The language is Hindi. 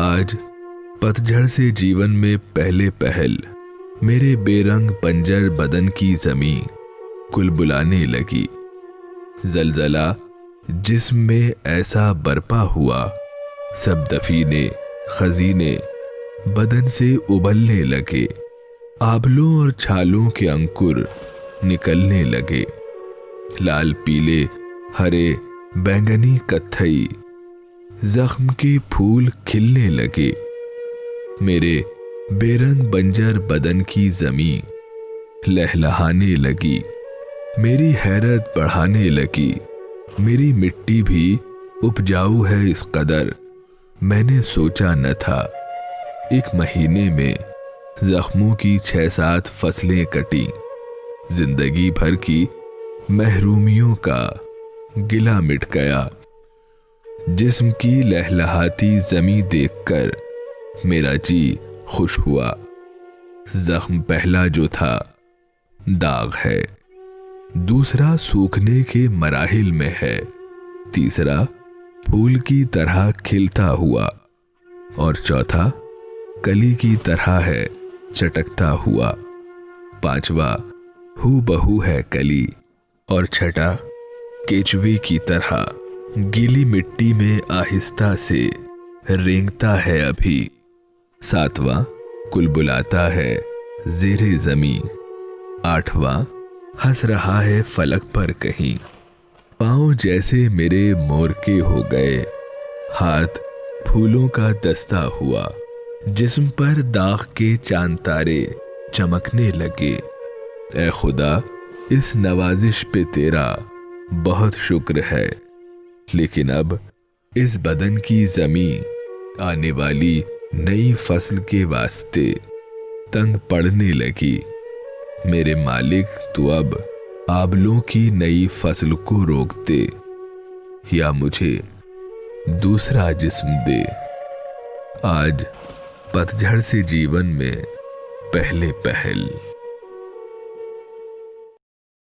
आज पतझड़ से जीवन में पहले पहल मेरे बेरंग बंजर बदन की जमीन कुलबुलाने लगी। जलजला जिस्म में ऐसा बरपा हुआ, सब दफीने खजीने बदन से उबलने लगे। आबलों और छालों के अंकुर निकलने लगे। लाल पीले हरे बैंगनी कत्थई जख्म के फूल खिलने लगे। मेरे बेरंग बंजर बदन की जमीन लहलहाने लगी। मेरी हैरत बढ़ाने लगी। मेरी मिट्टी भी उपजाऊ है इस कदर, मैंने सोचा न था। एक महीने में जख्मों की 6-7 फसलें कटी। जिंदगी भर की महरूमियों का गिला मिट गया। जिस्म की लहलहाती जमी देखकर मेरा जी खुश हुआ। जख्म पहला जो था दाग है, दूसरा सूखने के मराहिल में है, तीसरा फूल की तरह खिलता हुआ और चौथा कली की तरह है चटकता हुआ। पांचवा हूबहू है कली और छठा केचुए की तरह गीली मिट्टी में आहिस्ता से रेंगता है अभी। सातवां कुलबुलाता है ज़ेरे ज़मीं। आठवां हंस रहा है फलक पर कहीं। पाँव जैसे मेरे मोरके हो गए, हाथ फूलों का दस्ता हुआ। जिस्म पर दाग के चांद तारे चमकने लगे। ऐ खुदा, इस नवाजिश पे तेरा बहुत शुक्र है, लेकिन अब इस बदन की जमीन आने वाली नई फसल के वास्ते तंग पड़ने लगी। मेरे मालिक, तू अब आबलों की नई फसल को रोक दे या मुझे दूसरा जिस्म दे। आज पतझड़ से जीवन में पहले पहल।